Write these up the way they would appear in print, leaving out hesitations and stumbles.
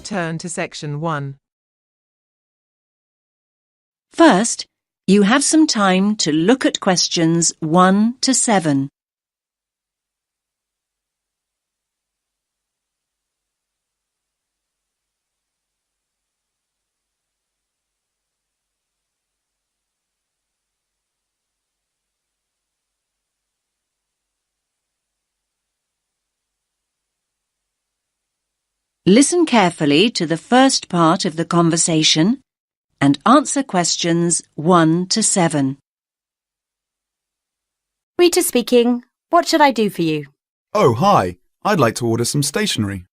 return to section 1. First, you have some time to look at questions 1 to 7. Listen carefully to the first part of the conversation and answer questions 1 to 7. Rita speaking. What should I do for you? Oh, hi. I'd like to order some stationery.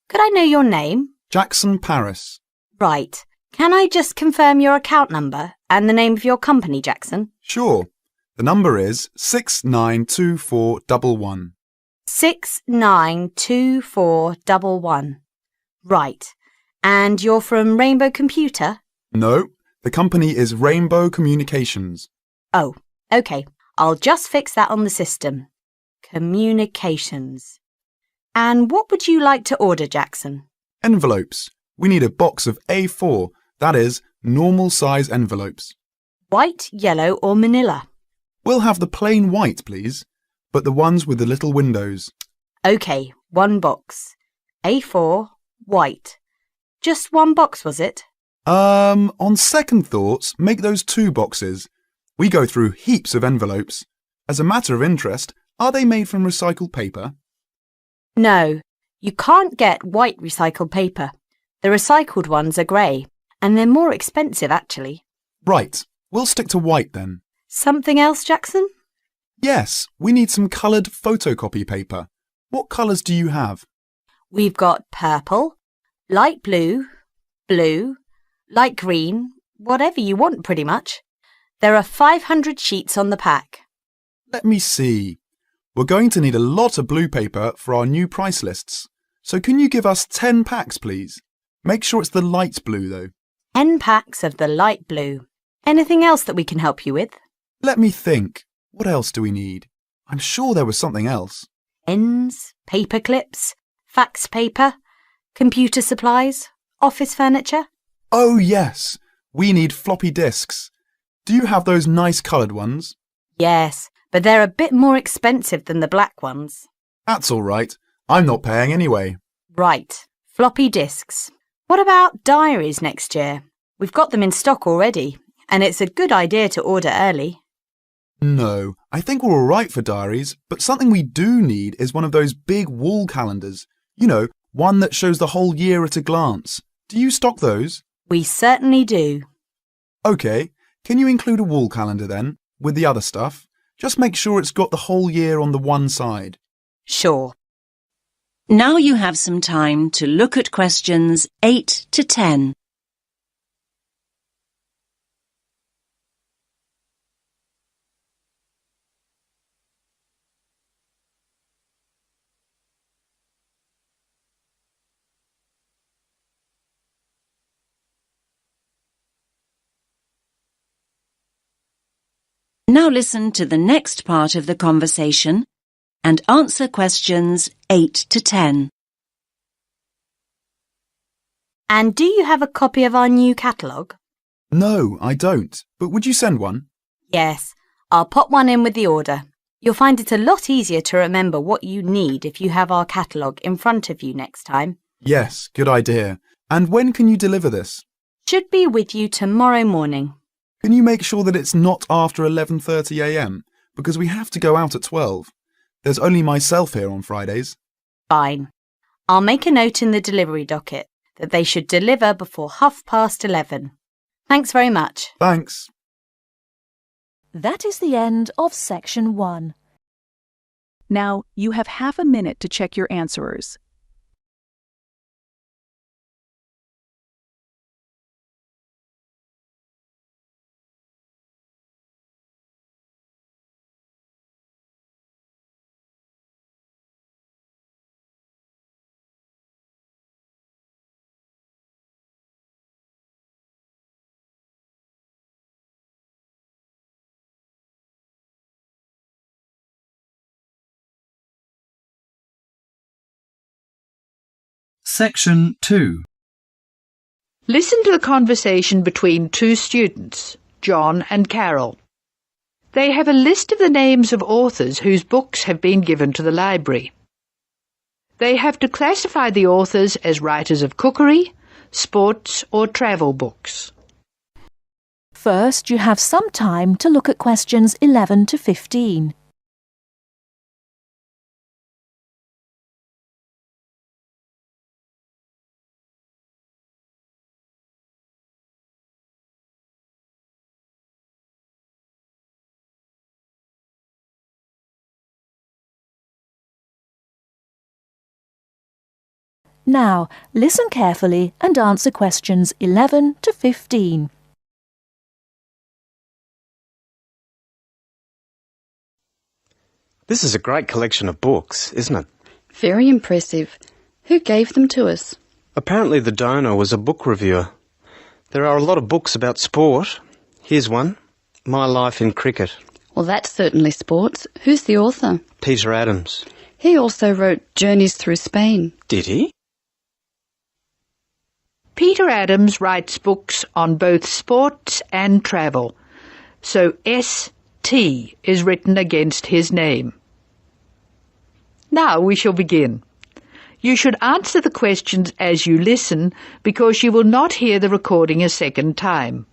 Could I know your name? Jackson Paris. Right. Can I just confirm your account number and the name of your company, Jackson? Sure. The number is 692411. 692411. Right. And you're from Rainbow Computer? No, the company is Rainbow Communications. Oh, OK. I'll just fix that on the system. Communications. And what would you like to order, Jackson? Envelopes. We need a box of A4, that is, normal size envelopes. White, yellow or manila? We'll have the plain white, please, but the ones with the little windows. OK, one box. A4, white. Just one box, was it? On second thoughts, make those 2 boxes. We go through heaps of envelopes. As a matter of interest, are they made from recycled paper? No, you can't get white recycled paper. The recycled ones are grey, and they're more expensive actually. Right, we'll stick to white then. Something else, Jackson? Yes, we need some coloured photocopy paper. What colours do you have? We've got purple, light blue, blue, light green, whatever you want pretty much. There are 500 sheets on the pack. Let me see. We're going to need a lot of blue paper for our new price lists. So can you give us 10 packs, please? Make sure it's the light blue, though. 10 packs of the light blue. Anything else that we can help you with? Let me think. What else do we need? I'm sure there was something else. Pens, paper clips, fax paper, computer supplies, office furniture. Oh, yes. We need floppy disks. Do you have those nice coloured ones? Yes, but they're a bit more expensive than the black ones. That's all right. I'm not paying anyway. Right, floppy disks. What about diaries next year? We've got them in stock already, and it's a good idea to order early. No, I think we're all right for diaries, but something we do need is one of those big wall calendars. You know, one that shows the whole year at a glance. Do you stock those? We certainly do. OK, can you include a wall calendar then, with the other stuff? Just make sure it's got the whole year on the one side. Sure. Now you have some time to look at questions 8 to 10. Now listen to the next part of the conversation and answer questions 8 to 10. And do you have a copy of our new catalogue? No, I don't. But would you send one? Yes, I'll pop one in with the order. You'll find it a lot easier to remember what you need if you have our catalogue in front of you next time. Yes, good idea. And when can you deliver this? Should be with you tomorrow morning. Can you make sure that it's not after 11:30 a.m? Because we have to go out at 12. There's only myself here on Fridays. Fine. I'll make a note in the delivery docket that they should deliver before 11:30. Thanks very much. Thanks. That is the end of section 1. Now you have half a minute to check your answerers. Section 2. Listen to the conversation between two students, John and Carol. They have a list of the names of authors whose books have been given to the library. They have to classify the authors as writers of cookery, sports or travel books. First, you have some time to look at questions 11 to 15. Now, listen carefully and answer questions 11 to 15. This is a great collection of books, isn't it? Very impressive. Who gave them to us? Apparently the donor was a book reviewer. There are a lot of books about sport. Here's one, My Life in Cricket. Well, that's certainly sports. Who's the author? Peter Adams. He also wrote Journeys Through Spain. Did he? Peter Adams writes books on both sports and travel, so S.T. is written against his name. Now we shall begin. You should answer the questions as you listen because you will not hear the recording a second time.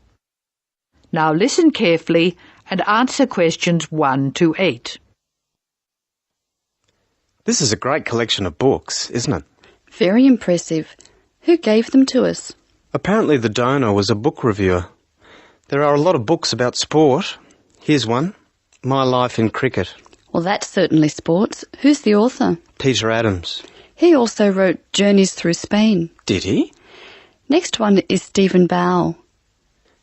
Now listen carefully and answer questions 1 to 8. This is a great collection of books, isn't it? Very impressive. Who gave them to us? Apparently the donor was a book reviewer. There are a lot of books about sport. Here's one, My Life in Cricket. Well, that's certainly sports. Who's the author? Peter Adams. He also wrote Journeys Through Spain. Did he? Next one is Stephen Bow.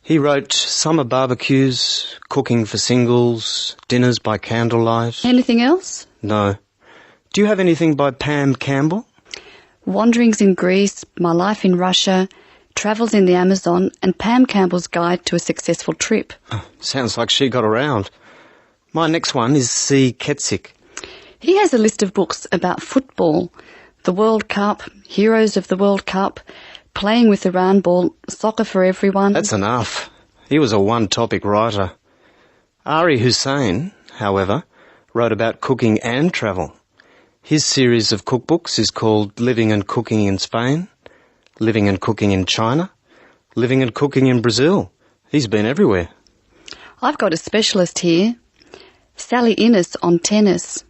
He wrote Summer Barbecues, Cooking for Singles, Dinners by Candlelight. Anything else? No. Do you have anything by Pam Campbell? Wanderings in Greece, My Life in Russia, Travels in the Amazon, and Pam Campbell's Guide to a Successful Trip. Oh, sounds like she got around. My next one is C. Ketzik. He has a list of books about football, the World Cup, Heroes of the World Cup, Playing with the Round Ball, Soccer for Everyone. That's enough. He was a one-topic writer. Ari Hussein, however, wrote about cooking and travel. His series of cookbooks is called Living and Cooking in Spain, Living and Cooking in China, Living and Cooking in Brazil. He's been everywhere. I've got a specialist here, Sally Innes on tennis.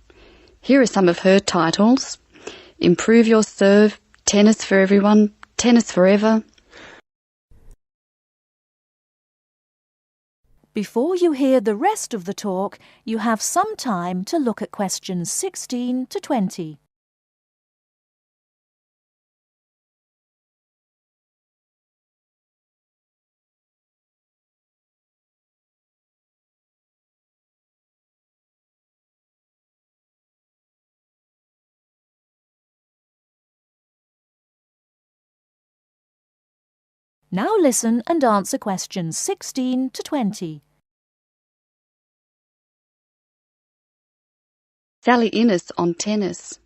Here are some of her titles. Improve Your Serve, Tennis for Everyone, Tennis Forever. Before you hear the rest of the talk, you have some time to look at questions 16 to 20. Now listen and answer questions 16 to 20. Sally Innes on tennis.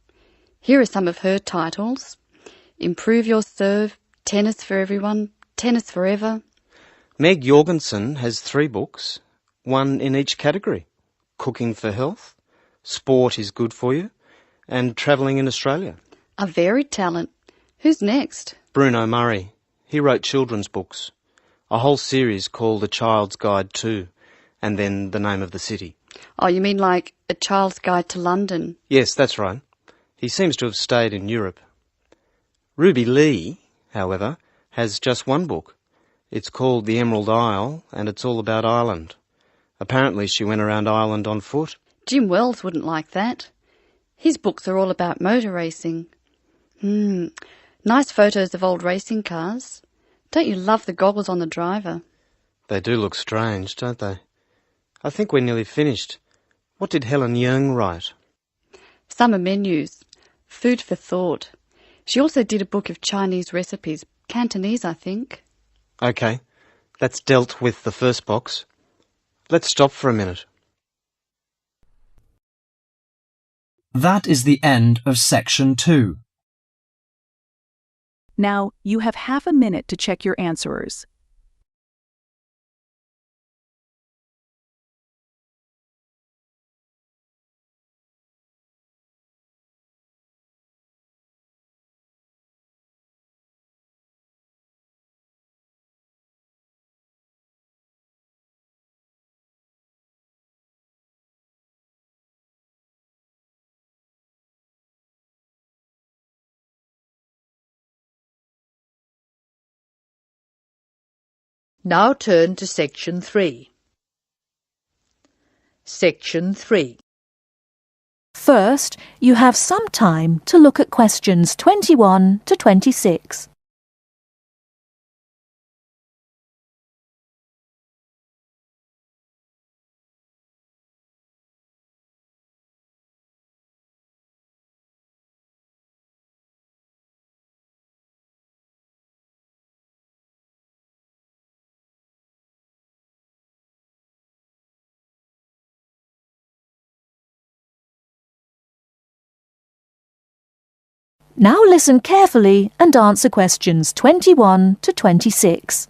Here are some of her titles. Improve Your Serve, Tennis for Everyone, Tennis Forever. Meg Jorgensen has 3 books, one in each category. Cooking for Health, Sport is Good for You, and Travelling in Australia. A varied talent. Who's next? Bruno Murray. He wrote children's books, a whole series called A Child's Guide to, and then The Name of the City. Oh, you mean like A Child's Guide to London? Yes, that's right. He seems to have stayed in Europe. Ruby Lee, however, has just one book. It's called The Emerald Isle, and it's all about Ireland. Apparently she went around Ireland on foot. Jim Wells wouldn't like that. His books are all about motor racing. Nice photos of old racing cars. Don't you love the goggles on the driver? They do look strange, don't they? I think we're nearly finished. What did Helen Young write? Summer menus. Food for thought. She also did a book of Chinese recipes. Cantonese, I think. OK, that's dealt with the first box. Let's stop for a minute. That is the end of section 2. Now, you have half a minute to check your answerers. Now turn to Section 3. Section 3. First, you have some time to look at questions 21 to 26. Now listen carefully and answer questions 21 to 26.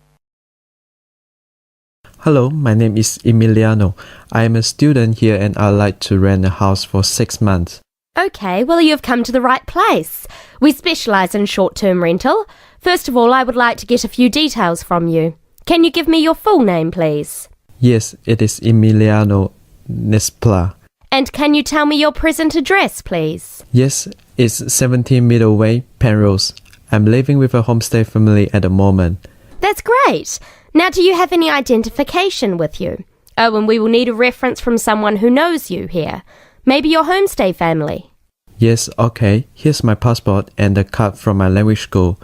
Hello, my name is Emiliano. I am a student here and I'd like to rent a house for 6 months. OK, well, you've come to the right place. We specialise in short-term rental. First of all, I would like to get a few details from you. Can you give me your full name, please? Yes, it is Emiliano Nespla. And can you tell me your present address, please? Yes, it's 17 Middleway, Penrose. I'm living with a homestay family at the moment. That's great. Now, do you have any identification with you? Oh, and we will need a reference from someone who knows you here. Maybe your homestay family. Yes, okay. Here's my passport and a card from my language school.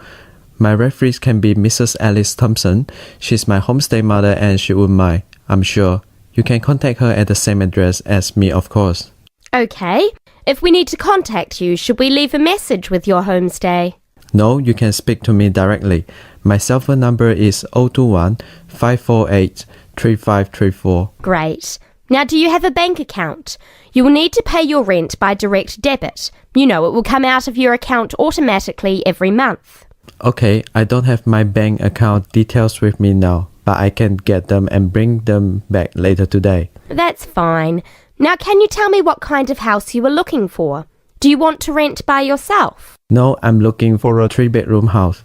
My referees can be Mrs. Alice Thompson. She's my homestay mother and she wouldn't mind, I'm sure. You can contact her at the same address as me, of course. OK. If we need to contact you, should we leave a message with your homestay? No, you can speak to me directly. My cell phone number is 021 548 3534. Great. Now, do you have a bank account? You will need to pay your rent by direct debit. You know, it will come out of your account automatically every month. Okay, I don't have my bank account details with me now, but I can get them and bring them back later today. That's fine. Now, can you tell me what kind of house you are looking for? Do you want to rent by yourself? No, I'm looking for a 3-bedroom house.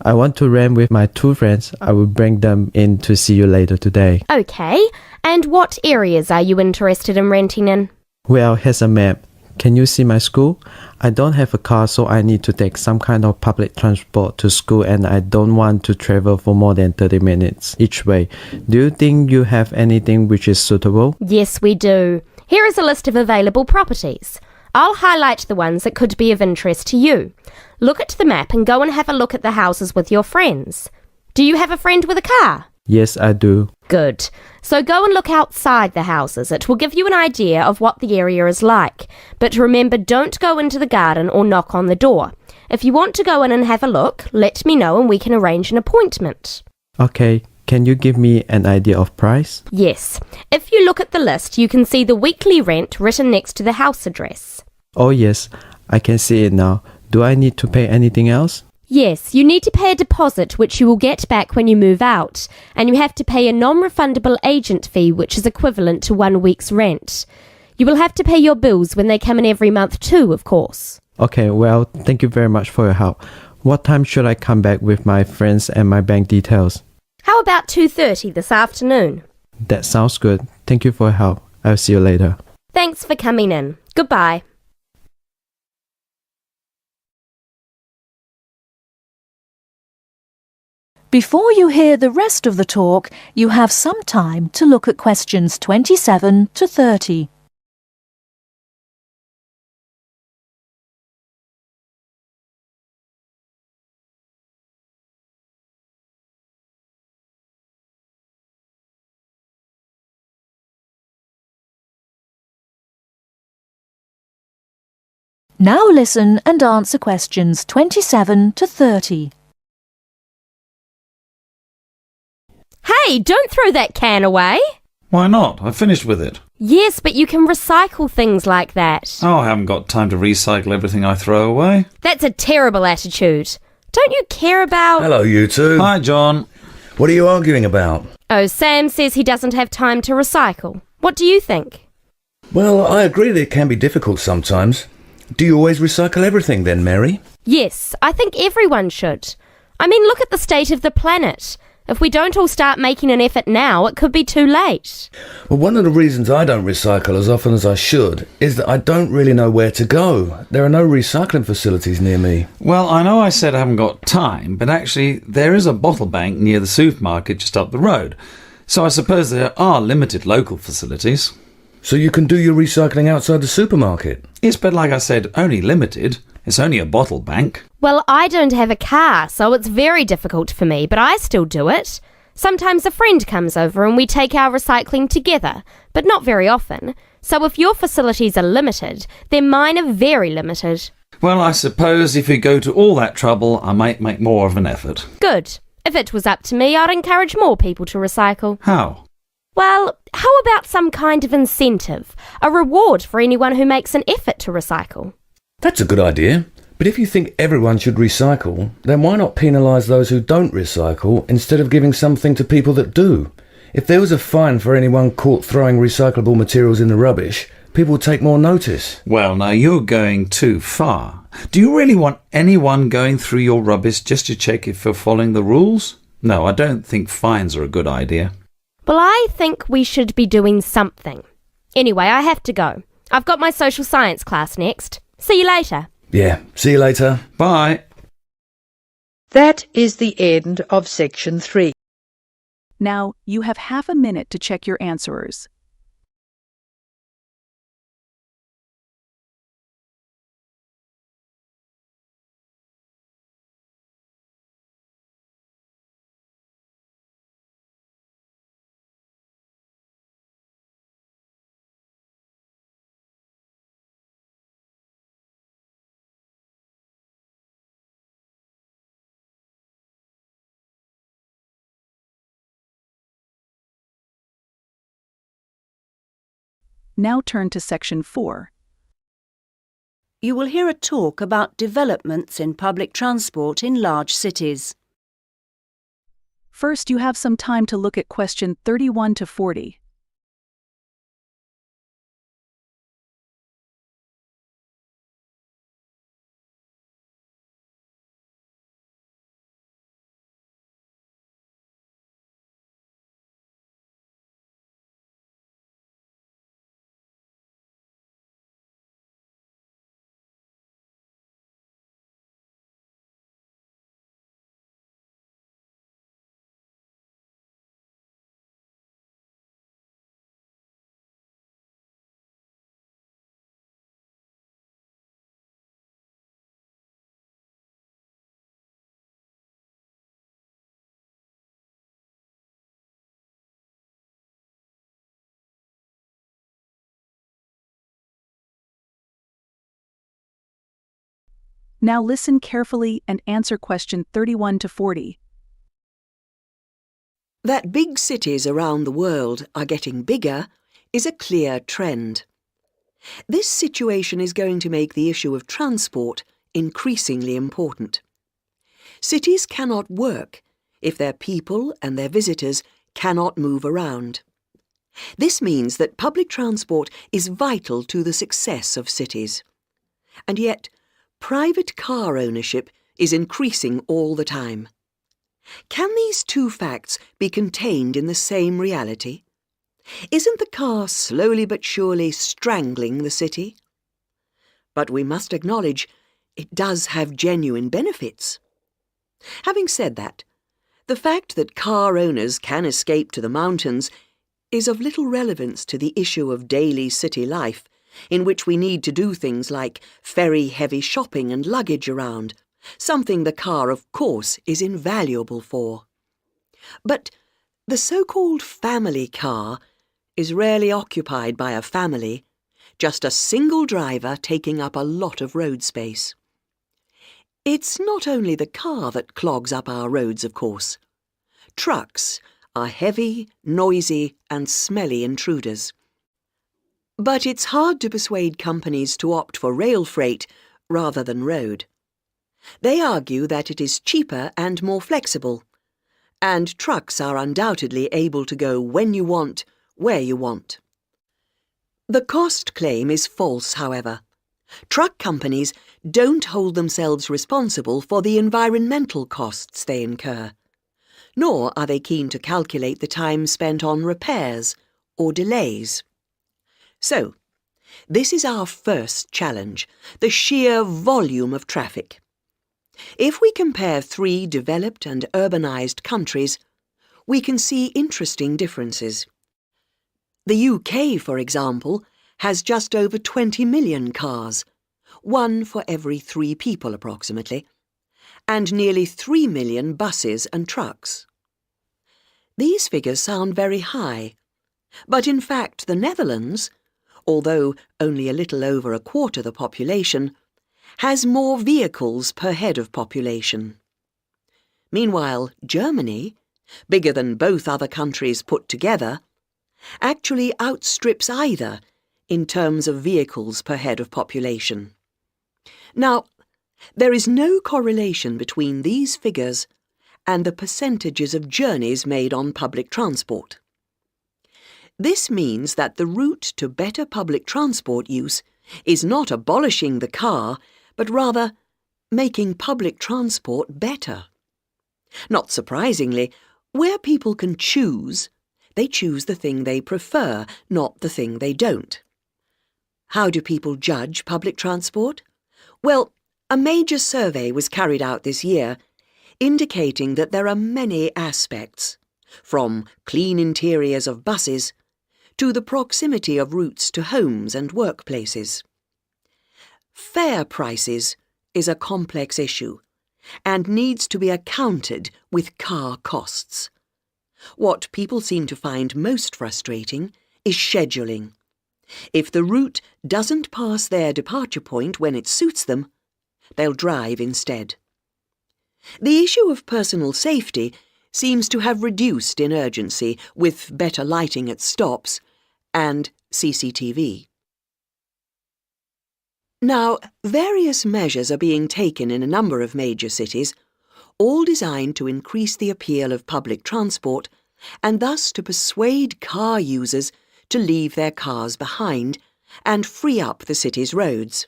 I want to rent with my 2 friends. I will bring them in to see you later today. Okay. And what areas are you interested in renting in? Well, here's a map. Can you see my school? I don't have a car, so I need to take some kind of public transport to school and I don't want to travel for more than 30 minutes each way. Do you think you have anything which is suitable? Yes, we do. Here is a list of available properties. I'll highlight the ones that could be of interest to you. Look at the map and go and have a look at the houses with your friends. Do you have a friend with a car? Yes, I do. Good. So go and look outside the houses. It will give you an idea of what the area is like. But remember, don't go into the garden or knock on the door. If you want to go in and have a look, let me know and we can arrange an appointment. Okay. Can you give me an idea of price? Yes. If you look at the list, you can see the weekly rent written next to the house address. Oh yes, I can see it now. Do I need to pay anything else? Yes, you need to pay a deposit which you will get back when you move out, and you have to pay a non-refundable agent fee which is equivalent to 1 week's rent. You will have to pay your bills when they come in every month too, of course. Okay, well, thank you very much for your help. What time should I come back with my friends and my bank details? How about 2:30 this afternoon? That sounds good. Thank you for your help. I'll see you later. Thanks for coming in. Goodbye. Before you hear the rest of the talk, you have some time to look at questions 27 to 30. Now listen and answer questions 27 to 30. Hey, don't throw that can away. Why not? I finished with it. Yes, but you can recycle things like that. Oh, I haven't got time to recycle everything I throw away. That's a terrible attitude. Don't you care about... Hello, you two. Hi, John. What are you arguing about? Oh, Sam says he doesn't have time to recycle. What do you think? Well, I agree that it can be difficult sometimes. Do you always recycle everything then, Mary? Yes, I think everyone should. I mean, look at the state of the planet. If we don't all start making an effort now, it could be too late. Well, one of the reasons I don't recycle as often as I should is that I don't really know where to go. There are no recycling facilities near me. Well, I know I said I haven't got time, but actually there is a bottle bank near the supermarket just up the road. So I suppose there are limited local facilities. So you can do your recycling outside the supermarket? Yes, but like I said, only limited. It's only a bottle bank. Well, I don't have a car, so it's very difficult for me, but I still do it. Sometimes a friend comes over and we take our recycling together, but not very often. So if your facilities are limited, then mine are very limited. Well, I suppose if you go to all that trouble, I might make more of an effort. Good. If it was up to me, I'd encourage more people to recycle. How? Well, how about some kind of incentive? A reward for anyone who makes an effort to recycle? That's a good idea. But if you think everyone should recycle, then why not penalise those who don't recycle instead of giving something to people that do? If there was a fine for anyone caught throwing recyclable materials in the rubbish, people would take more notice. Well, now you're going too far. Do you really want anyone going through your rubbish just to check if you're following the rules? No, I don't think fines are a good idea. Well, I think we should be doing something. Anyway, I have to go. I've got my social science class next. See you later. Yeah, see you later. Bye. That is the end of section 3. Now, you have half a minute to check your answerers. Now turn to section 4. You will hear a talk about developments in public transport in large cities. First, you have some time to look at question 31 to 40. Now listen carefully and answer question 31 to 40. That big cities around the world are getting bigger is a clear trend. This situation is going to make the issue of transport increasingly important. Cities cannot work if their people and their visitors cannot move around. This means that public transport is vital to the success of cities. And yet, private car ownership is increasing all the time. Can these two facts be contained in the same reality? Isn't the car slowly but surely strangling the city? But we must acknowledge it does have genuine benefits. Having said that, the fact that car owners can escape to the mountains is of little relevance to the issue of daily city life, in which we need to do things like ferry heavy shopping and luggage around, something the car, of course, is invaluable for. But the so-called family car is rarely occupied by a family, just a single driver taking up a lot of road space. It's not only the car that clogs up our roads, of course. Trucks are heavy, noisy and smelly intruders. But it's hard to persuade companies to opt for rail freight rather than road. They argue that it is cheaper and more flexible, and trucks are undoubtedly able to go when you want, where you want. The cost claim is false, however. Truck companies don't hold themselves responsible for the environmental costs they incur, nor are they keen to calculate the time spent on repairs or delays. So, this is our first challenge, the sheer volume of traffic. If we compare 3 developed and urbanised countries, we can see interesting differences. The UK, for example, has just over 20 million cars, 1 for every 3 people approximately, and nearly 3 million buses and trucks. These figures sound very high, but in fact the Netherlands, although only a little over a quarter the population, has more vehicles per head of population. Meanwhile, Germany, bigger than both other countries put together, actually outstrips either in terms of vehicles per head of population. Now, there is no correlation between these figures and the percentages of journeys made on public transport. This means that the route to better public transport use is not abolishing the car, but rather making public transport better. Not surprisingly, where people can choose, they choose the thing they prefer, not the thing they don't. How do people judge public transport? Well, a major survey was carried out this year, indicating that there are many aspects, from clean interiors of buses to the proximity of routes to homes and workplaces. Fare prices is a complex issue and needs to be accounted with car costs. What people seem to find most frustrating is scheduling. If the route doesn't pass their departure point when it suits them, they'll drive instead. The issue of personal safety seems to have reduced in urgency with better lighting at stops and CCTV. Now, various measures are being taken in a number of major cities, all designed to increase the appeal of public transport and thus to persuade car users to leave their cars behind and free up the city's roads.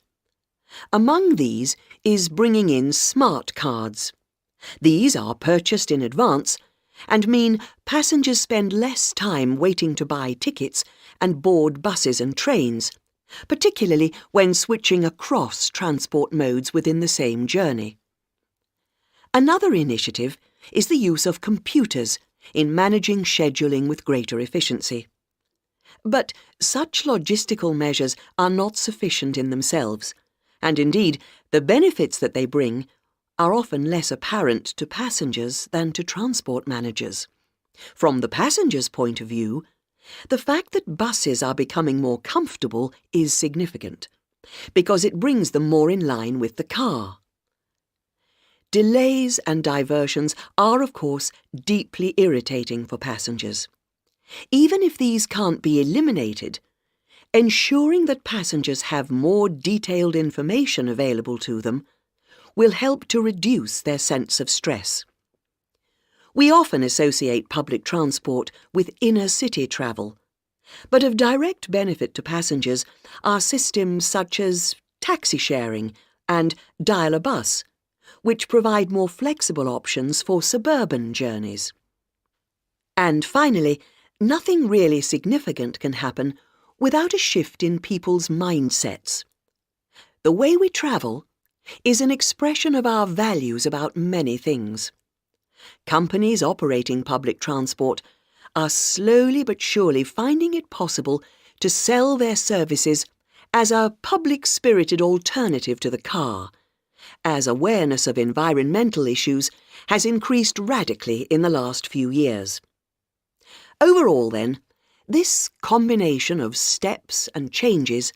Among these is bringing in smart cards. These are purchased in advance and mean passengers spend less time waiting to buy tickets and board buses and trains, particularly when switching across transport modes within the same journey. Another initiative is the use of computers in managing scheduling with greater efficiency. But such logistical measures are not sufficient in themselves, and indeed the benefits that they bring are often less apparent to passengers than to transport managers. From the passenger's point of view, the fact that buses are becoming more comfortable is significant, because it brings them more in line with the car. Delays and diversions are, of course, deeply irritating for passengers. Even if these can't be eliminated, ensuring that passengers have more detailed information available to them will help to reduce their sense of stress. We often associate public transport with inner-city travel, but of direct benefit to passengers are systems such as taxi sharing and dial-a-bus, which provide more flexible options for suburban journeys. And finally, nothing really significant can happen without a shift in people's mindsets. The way we travel is an expression of our values about many things. Companies operating public transport are slowly but surely finding it possible to sell their services as a public-spirited alternative to the car, as awareness of environmental issues has increased radically in the last few years. Overall, then, this combination of steps and changes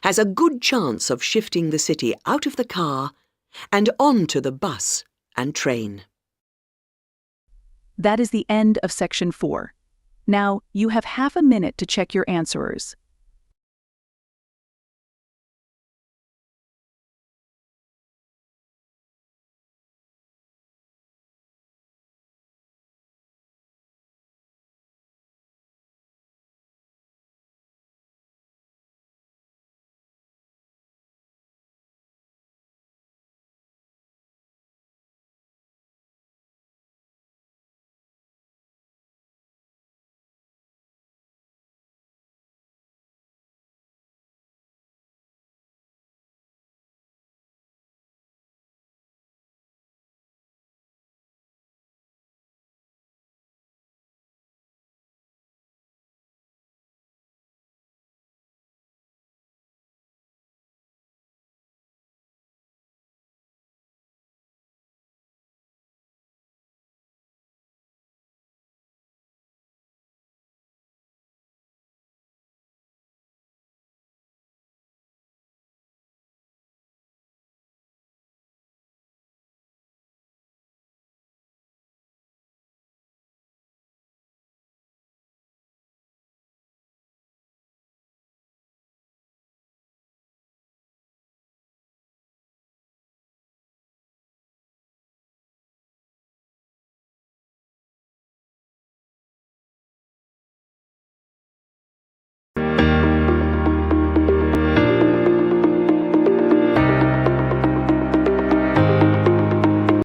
has a good chance of shifting the city out of the car and onto the bus and train. That is the end of Section 4. Now, you have half a minute to check your answerers.